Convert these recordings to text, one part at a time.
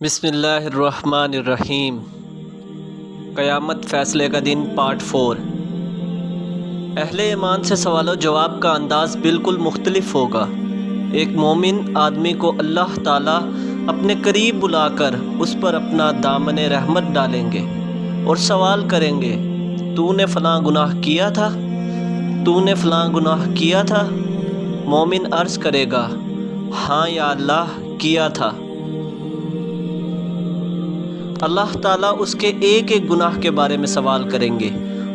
بسم اللہ الرحمن الرحیم۔ قیامت فیصلے کا دن پارٹ 4۔ اہل ایمان سے سوال و جواب کا انداز بالکل مختلف ہوگا۔ ایک مومن آدمی کو اللہ تعالیٰ اپنے قریب بلا کر اس پر اپنا دامن رحمت ڈالیں گے اور سوال کریں گے، تو نے فلاں گناہ کیا تھا؟ تو نے فلاں گناہ کیا تھا؟ مومن عرض کرے گا، ہاں یا اللہ کیا تھا۔ اللہ تعالیٰ اس کے ایک ایک گناہ کے بارے میں سوال کریں گے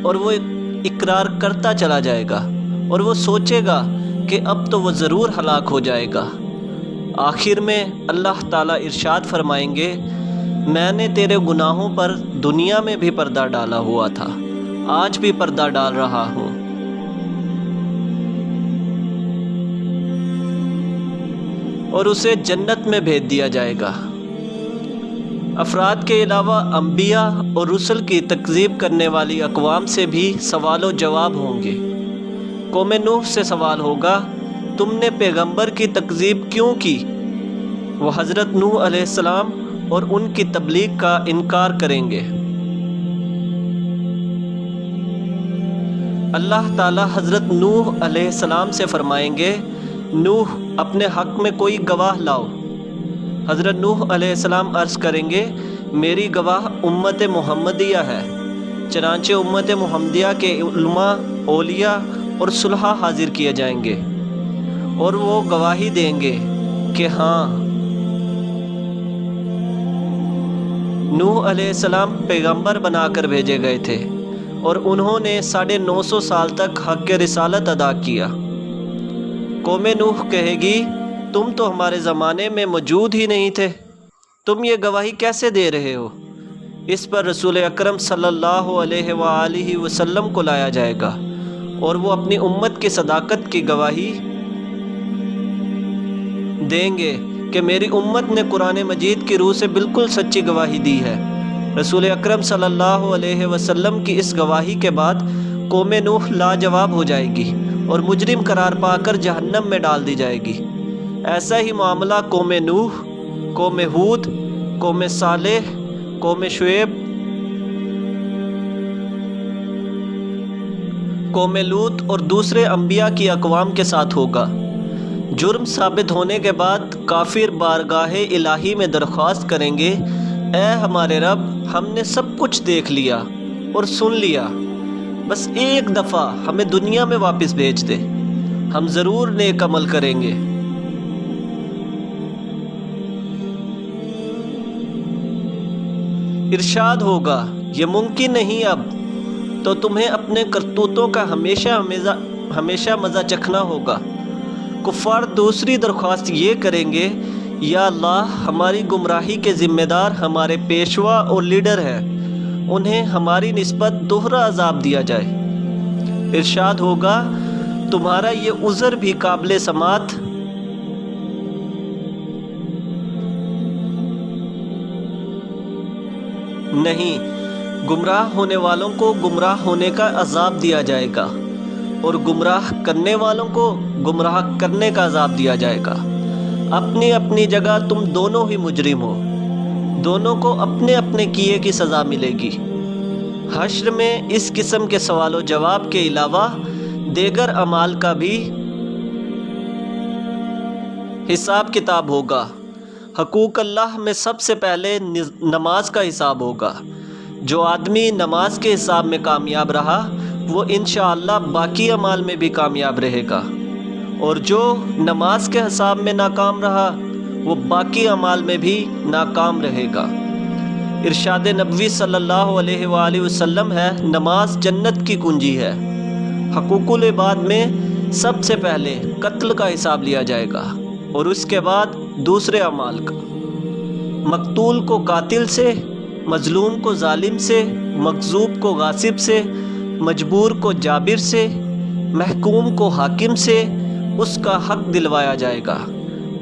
اور وہ اقرار کرتا چلا جائے گا اور وہ سوچے گا کہ اب تو وہ ضرور ہلاک ہو جائے گا۔ آخر میں اللہ تعالیٰ ارشاد فرمائیں گے، میں نے تیرے گناہوں پر دنیا میں بھی پردہ ڈالا ہوا تھا، آج بھی پردہ ڈال رہا ہوں۔ اور اسے جنت میں بھیج دیا جائے گا۔ افراد کے علاوہ انبیاء اور رسل کی تکذیب کرنے والی اقوام سے بھی سوال و جواب ہوں گے۔ قوم نوح سے سوال ہوگا، تم نے پیغمبر کی تکذیب کیوں کی؟ وہ حضرت نوح علیہ السلام اور ان کی تبلیغ کا انکار کریں گے۔ اللہ تعالی حضرت نوح علیہ السلام سے فرمائیں گے، نوح اپنے حق میں کوئی گواہ لاؤ۔ حضرت نوح علیہ السلام عرض کریں گے، میری گواہ امت محمدیہ ہے۔ چنانچہ امت محمدیہ کے علماء، اولیاء اور صلحاء حاضر کیے جائیں گے اور وہ گواہی دیں گے کہ ہاں، نوح علیہ السلام پیغمبر بنا کر بھیجے گئے تھے اور انہوں نے 950 سال تک حق رسالت ادا کیا۔ قوم نوح کہے گی، تم تو ہمارے زمانے میں موجود ہی نہیں تھے، تم یہ گواہی کیسے دے رہے ہو؟ اس پر رسول اکرم صلی اللہ علیہ وآلہ وسلم کو لایا جائے گا اور وہ اپنی امت کی صداقت کی گواہی دیں گے کہ میری امت نے قرآن مجید کی روح سے بالکل سچی گواہی دی ہے۔ رسول اکرم صلی اللہ علیہ وسلم کی اس گواہی کے بعد قوم نوح لاجواب ہو جائے گی اور مجرم قرار پا کر جہنم میں ڈال دی جائے گی۔ ایسا ہی معاملہ قوم نوح، قوم ہود، قوم صالح، قوم شعیب، قوم لوط اور دوسرے انبیاء کی اقوام کے ساتھ ہوگا۔ جرم ثابت ہونے کے بعد کافر بارگاہ الہی میں درخواست کریں گے، اے ہمارے رب، ہم نے سب کچھ دیکھ لیا اور سن لیا، بس ایک دفعہ ہمیں دنیا میں واپس بھیج دے، ہم ضرور نیک عمل کریں گے۔ ارشاد ہوگا، یہ ممکن نہیں، اب تو تمہیں اپنے کرتوتوں کا ہمیشہ مزہ چکھنا ہوگا۔ کفار دوسری درخواست یہ کریں گے، یا اللہ، ہماری گمراہی کے ذمہ دار ہمارے پیشوا اور لیڈر ہیں، انہیں ہماری نسبت دوہرا عذاب دیا جائے۔ ارشاد ہوگا، تمہارا یہ عذر بھی قابل سماعت نہیں، گمراہ ہونے والوں کو گمراہ ہونے کا عذاب دیا جائے گا اور گمراہ کرنے والوں کو گمراہ کرنے کا عذاب دیا جائے گا۔ اپنی اپنی جگہ تم دونوں ہی مجرم ہو، دونوں کو اپنے اپنے کیے کی سزا ملے گی۔ حشر میں اس قسم کے سوال و جواب کے علاوہ دیگر اعمال کا بھی حساب کتاب ہوگا۔ حقوق اللہ میں سب سے پہلے نماز کا حساب ہوگا۔ جو آدمی نماز کے حساب میں کامیاب رہا وہ انشاءاللہ باقی اعمال میں بھی کامیاب رہے گا، اور جو نماز کے حساب میں ناکام رہا وہ باقی اعمال میں بھی ناکام رہے گا۔ ارشاد نبوی صلی اللہ علیہ وآلہ وسلم ہے، نماز جنت کی کنجی ہے۔ حقوق العباد میں سب سے پہلے قتل کا حساب لیا جائے گا اور اس کے بعد دوسرے اعمال کا۔ مقتول کو قاتل سے، مظلوم کو ظالم سے، مغصوب کو غاصب سے، مجبور کو جابر سے، محکوم کو حاکم سے اس کا حق دلوایا جائے گا۔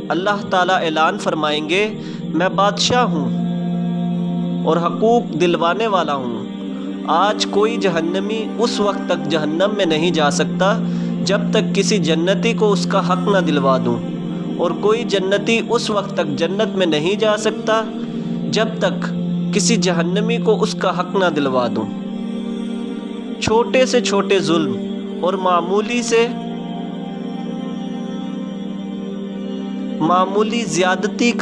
اللہ تعالیٰ اعلان فرمائیں گے، میں بادشاہ ہوں اور حقوق دلوانے والا ہوں۔ آج کوئی جہنمی اس وقت تک جہنم میں نہیں جا سکتا جب تک کسی جنتی کو اس کا حق نہ دلوا دوں، اور کوئی جنتی اس وقت تک جنت میں نہیں جا سکتا جب تک کسی جہنمی کو اس کا حق نہ دلوا دوں۔ چھوٹے سے چھوٹے ظلم اور معمولی زیادتی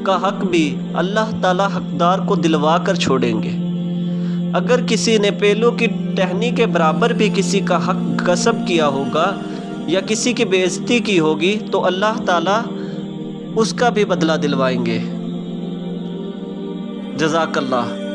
کا حق بھی اللہ تعالیٰ حقدار کو دلوا کر چھوڑیں گے۔ اگر کسی نے پیلوں کی ٹہنی کے برابر بھی کسی کا حق غصب کیا ہوگا یا کسی کی بے عزتی کی ہوگی تو اللہ تعالیٰ اس کا بھی بدلہ دلوائیں گے۔ جزاک اللہ۔